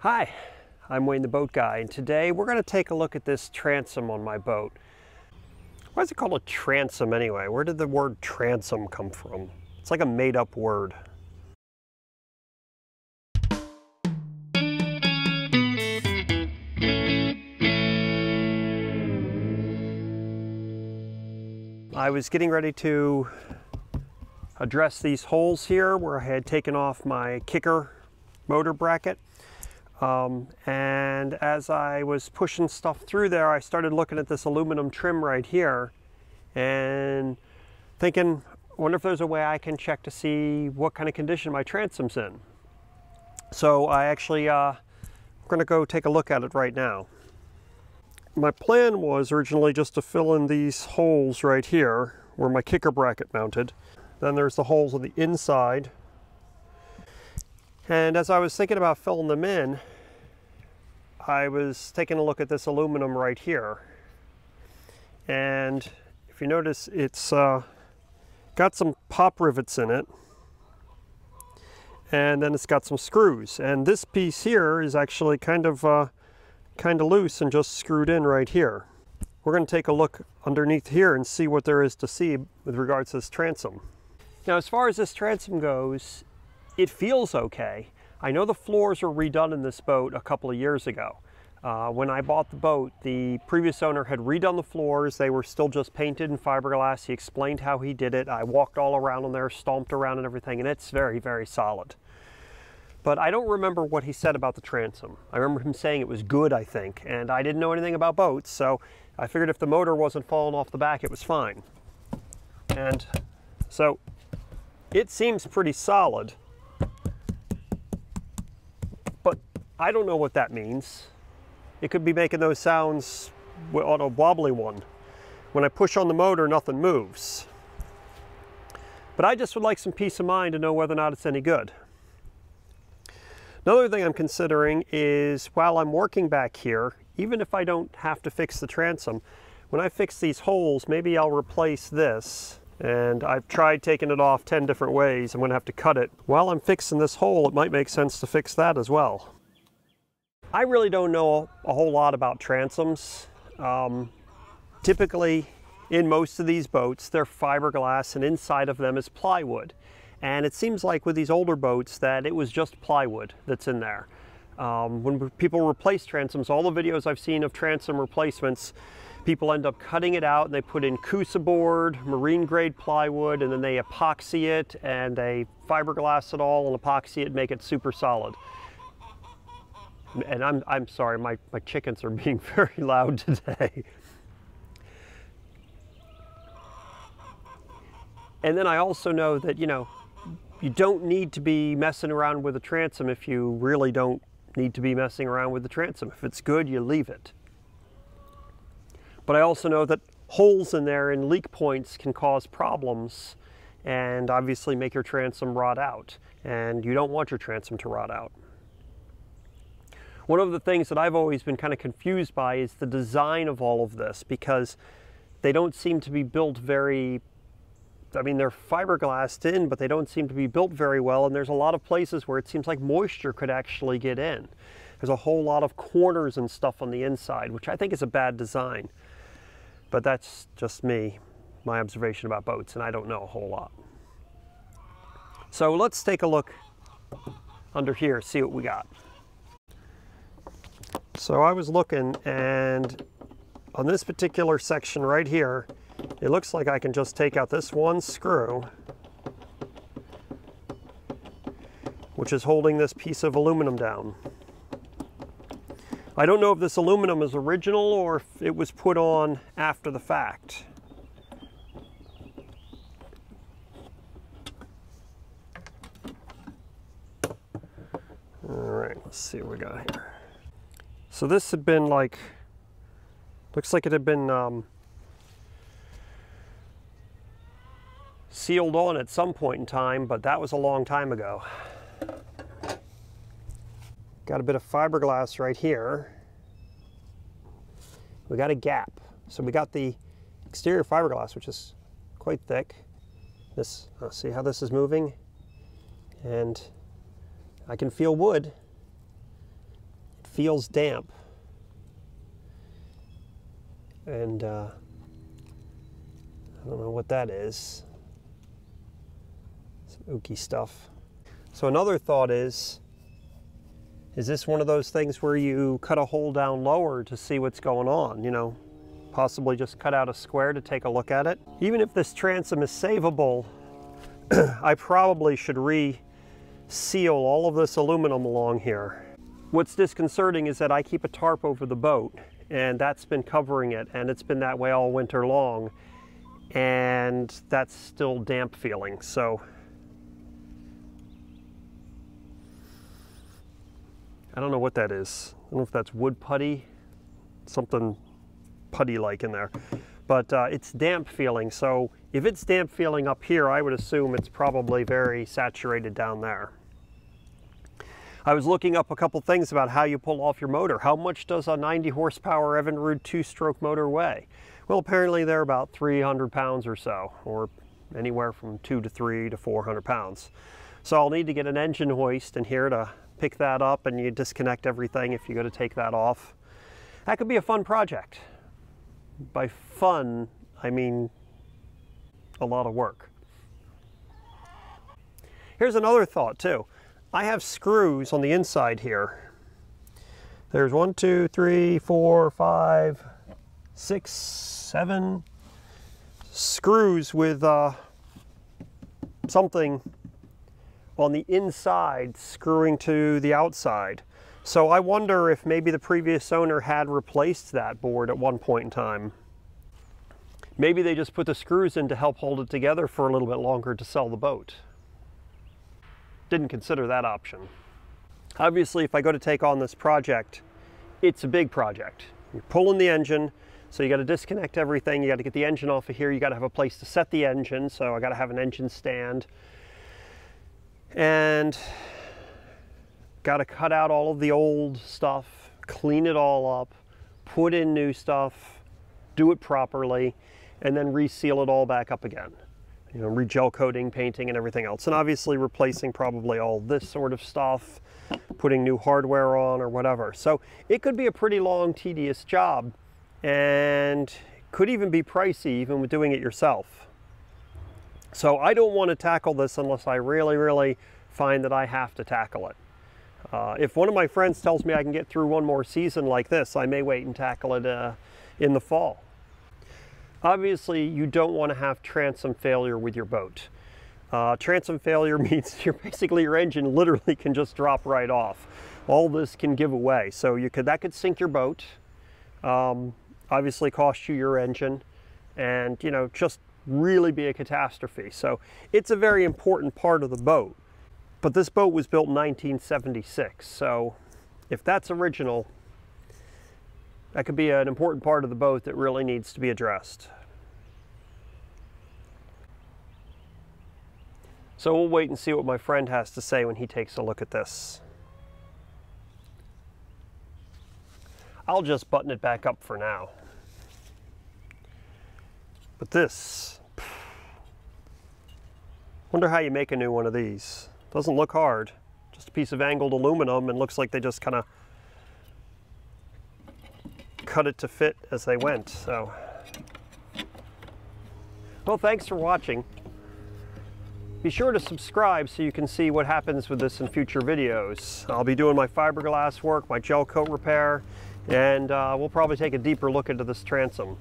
Hi, I'm Wayne the Boat Guy, and today we're going to take a look at this transom on my boat. Why is it called a transom anyway? Where did the word transom come from? It's like a made-up word. I was getting ready to address these holes here where I had taken off my kicker motor bracket. And as I was pushing stuff through there, I started looking at this aluminum trim right here and thinking, I wonder if there's a way I can check to see what kind of condition my transom's in. So I actually, I'm going to go take a look at it right now. My plan was originally just to fill in these holes right here where my kicker bracket mounted. Then there's the holes on the inside. And as I was thinking about filling them in, I was taking a look at this aluminum right here. And if you notice, it's got some pop rivets in it. And then it's got some screws. And this piece here is actually kind of loose and just screwed in right here. We're going to take a look underneath here and see what there is to see with regards to this transom. Now, as far as this transom goes, it feels okay. I know the floors were redone in this boat a couple of years ago. When I bought the boat, the previous owner had redone the floors. They were still just painted in fiberglass. He explained how he did it. I walked all around on there, stomped around and everything, and it's very, very solid. But I don't remember what he said about the transom. I remember him saying it was good, I think, and I didn't know anything about boats, so I figured if the motor wasn't falling off the back, it was fine. And so it seems pretty solid. But I don't know what that means. It could be making those sounds on a wobbly one. When I push on the motor, nothing moves. But I just would like some peace of mind to know whether or not it's any good. Another thing I'm considering is while I'm working back here, even if I don't have to fix the transom, when I fix these holes, maybe I'll replace this. And I've tried taking it off 10 different ways. I'm going to have to cut it. While I'm fixing this hole, it might make sense to fix that as well. I really don't know a whole lot about transoms. Typically, in most of these boats, they're fiberglass and inside of them is plywood. And it seems like with these older boats that it was just plywood that's in there. When people replace transoms, all the videos I've seen of transom replacements, people end up cutting it out and they put in Cusa board, marine grade plywood, and then they epoxy it and they fiberglass it all and epoxy it, make it super solid. And I'm sorry, my chickens are being very loud today. And then I also know that, you know, you don't need to be messing around with a transom if you really don't need to be messing around with the transom. If it's good, you leave it. But I also know that holes in there and leak points can cause problems and obviously make your transom rot out. And you don't want your transom to rot out. One of the things that I've always been kind of confused by is the design of all of this, because they don't seem to be built very, I mean, they're fiberglassed in, but they don't seem to be built very well. And there's a lot of places where it seems like moisture could actually get in. There's a whole lot of corners and stuff on the inside, which I think is a bad design. But that's just me, my observation about boats, and I don't know a whole lot. So let's take a look under here, see what we got. So I was looking, and on this particular section right here, it looks like I can just take out this one screw, which is holding this piece of aluminum down. I don't know if this aluminum is original or if it was put on after the fact. All right, let's see what we got here. So this had been like, looks like it had been sealed on at some point in time, but that was a long time ago. Got a bit of fiberglass right here. We got a gap. So we got the exterior fiberglass, which is quite thick. This, see how this is moving? And I can feel wood. feels damp. And I don't know what that is. Some ooky stuff. So another thought is this one of those things where you cut a hole down lower to see what's going on, you know? Possibly just cut out a square to take a look at it. Even if this transom is savable, I probably should re-seal all of this aluminum along here. What's disconcerting is that I keep a tarp over the boat, and that's been covering it, and it's been that way all winter long, and that's still damp feeling. So I don't know what that is. I don't know if that's wood putty, something putty-like in there, but it's damp feeling. So if it's damp feeling up here, I would assume it's probably very saturated down there. I was looking up a couple things about how you pull off your motor. How much does a 90 horsepower Evinrude 2-stroke motor weigh? Well, apparently they're about 300 pounds or so, or anywhere from 2 to 3 to 400 pounds. So I'll need to get an engine hoist in here to pick that up, and you disconnect everything if you go to take that off. That could be a fun project. By fun, I mean a lot of work. Here's another thought too. I have screws on the inside here. There's 1, 2, 3, 4, 5, 6, 7 screws with something on the inside screwing to the outside. So I wonder if maybe the previous owner had replaced that board at one point in time. Maybe they just put the screws in to help hold it together for a little bit longer to sell the boat. Didn't consider that option. Obviously, if I go to take on this project, it's a big project. You're pulling the engine, so you got to disconnect everything. You got to get the engine off of here. You got to have a place to set the engine, so I got to have an engine stand. And got to cut out all of the old stuff, clean it all up, put in new stuff, do it properly, and then reseal it all back up again. You know, re-gel coating, painting, and everything else. And obviously replacing probably all this sort of stuff, putting new hardware on or whatever. So it could be a pretty long, tedious job, and could even be pricey, even with doing it yourself. So I don't want to tackle this unless I really, really find that I have to tackle it. If one of my friends tells me I can get through one more season like this, I may wait and tackle it in the fall. Obviously, you don't want to have transom failure with your boat. Transom failure means your engine literally can just drop right off. All this can give away. So that could sink your boat, obviously cost you your engine, and just really be a catastrophe. So it's a very important part of the boat. But this boat was built in 1976, so if that's original, that could be an important part of the boat that really needs to be addressed. So we'll wait and see what my friend has to say when he takes a look at this. I'll just button it back up for now. But this, wonder how you make a new one of these. Doesn't look hard. Just a piece of angled aluminum, and looks like they just kind of cut it to fit as they went. So, well, thanks for watching. Be sure to subscribe so you can see what happens with this in future videos. I'll be doing my fiberglass work, my gel coat repair, and we'll probably take a deeper look into this transom.